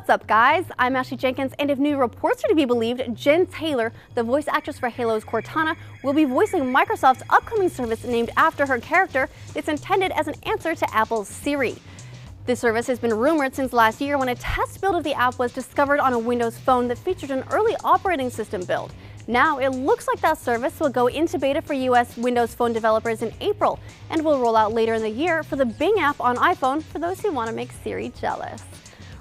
What's up, guys? I'm Ashley Jenkins, and if new reports are to be believed, Jen Taylor, the voice actress for Halo's Cortana, will be voicing Microsoft's upcoming service named after her character that's intended as an answer to Apple's Siri. This service has been rumored since last year when a test build of the app was discovered on a Windows phone that featured an early operating system build. Now, it looks like that service will go into beta for US Windows Phone developers in April and will roll out later in the year for the Bing app on iPhone for those who want to make Siri jealous.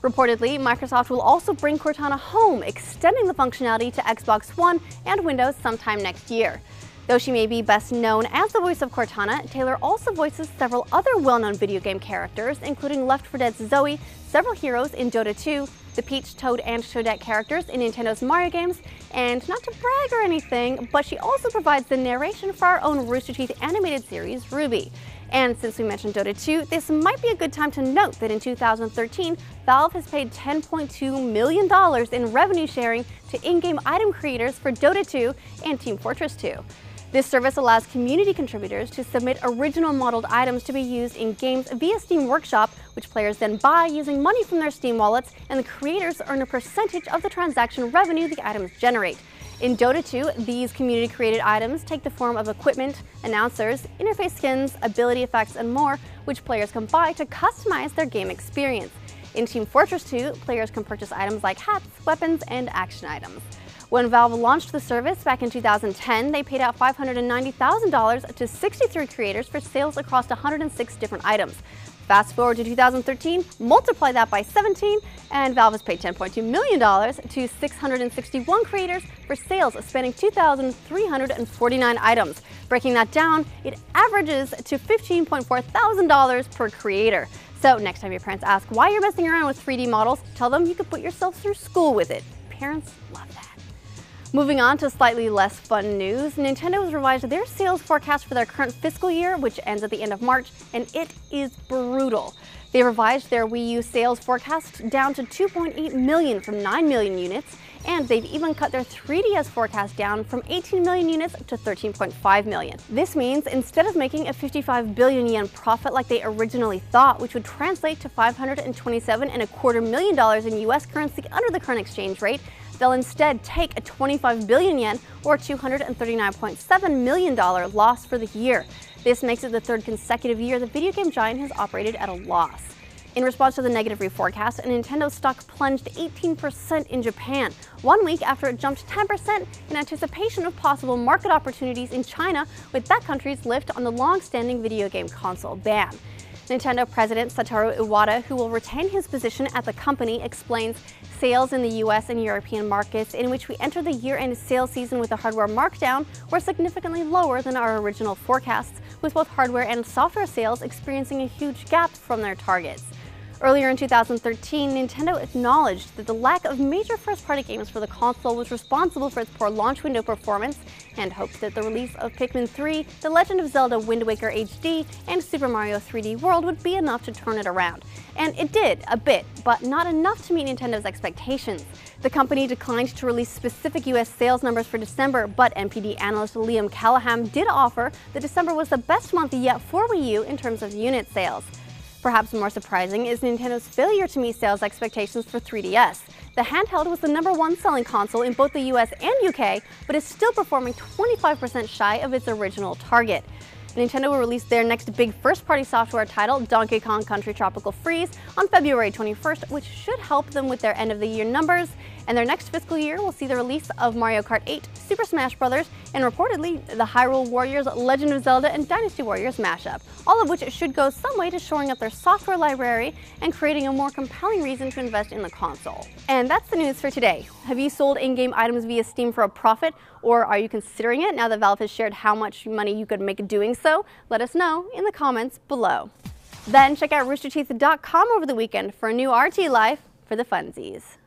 Reportedly, Microsoft will also bring Cortana home, extending the functionality to Xbox One and Windows sometime next year. Though she may be best known as the voice of Cortana, Taylor also voices several other well-known video game characters, including Left 4 Dead's Zoe, several heroes in Dota 2, the Peach, Toad, and Toadette characters in Nintendo's Mario games, and not to brag or anything, but she also provides the narration for our own Rooster Teeth animated series, RWBY. And since we mentioned Dota 2, this might be a good time to note that in 2013, Valve has paid $10.2 million in revenue sharing to in-game item creators for Dota 2 and Team Fortress 2. This service allows community contributors to submit original modeled items to be used in games via Steam Workshop, which players then buy using money from their Steam wallets, and the creators earn a percentage of the transaction revenue the items generate. In Dota 2, these community-created items take the form of equipment, announcers, interface skins, ability effects, and more, which players can buy to customize their game experience. In Team Fortress 2, players can purchase items like hats, weapons, and action items. When Valve launched the service back in 2010, they paid out $590,000 to 63 creators for sales across 106 different items. Fast forward to 2013, multiply that by 17, and Valve has paid $10.2 million to 661 creators for sales spanning 2,349 items. Breaking that down, it averages to $15.4 thousand per creator. So next time your parents ask why you're messing around with 3D models, tell them you could put yourself through school with it. Parents love that. Moving on to slightly less fun news, Nintendo has revised their sales forecast for their current fiscal year, which ends at the end of March, and it is brutal. They revised their Wii U sales forecast down to 2.8 million from 9 million units, and they've even cut their 3DS forecast down from 18 million units to 13.5 million. This means instead of making a 55 billion yen profit like they originally thought, which would translate to $527.25 million in US currency under the current exchange rate, they'll instead take a 25 billion yen or $239.7 million loss for the year. This makes it the third consecutive year the video game giant has operated at a loss. In response to the negative reforecast, Nintendo stock plunged 18% in Japan, 1 week after it jumped 10% in anticipation of possible market opportunities in China with that country's lift on the long-standing video game console ban. Nintendo President Satoru Iwata, who will retain his position at the company, explains, "Sales in the US and European markets in which we enter the year-end sales season with a hardware markdown were significantly lower than our original forecasts, with both hardware and software sales experiencing a huge gap from their targets." Earlier in 2013, Nintendo acknowledged that the lack of major first-party games for the console was responsible for its poor launch window performance and hoped that the release of Pikmin 3, The Legend of Zelda Wind Waker HD, and Super Mario 3D World would be enough to turn it around. And it did, a bit, but not enough to meet Nintendo's expectations. The company declined to release specific US sales numbers for December, but NPD analyst Liam Callahan did offer that December was the best month yet for Wii U in terms of unit sales. Perhaps more surprising is Nintendo's failure to meet sales expectations for 3DS. The handheld was the #1 selling console in both the US and UK, but is still performing 25% shy of its original target. Nintendo will release their next big first-party software title, Donkey Kong Country Tropical Freeze, on February 21st, which should help them with their end-of-the-year numbers. And their next fiscal year will see the release of Mario Kart 8, Super Smash Bros., and reportedly the Hyrule Warriors, Legend of Zelda, and Dynasty Warriors mashup, all of which should go some way to shoring up their software library and creating a more compelling reason to invest in the console. And that's the news for today. Have you sold in-game items via Steam for a profit, or are you considering it now that Valve has shared how much money you could make doing so? Let us know in the comments below. Then check out roosterteeth.com over the weekend for a new RT Life for the funsies.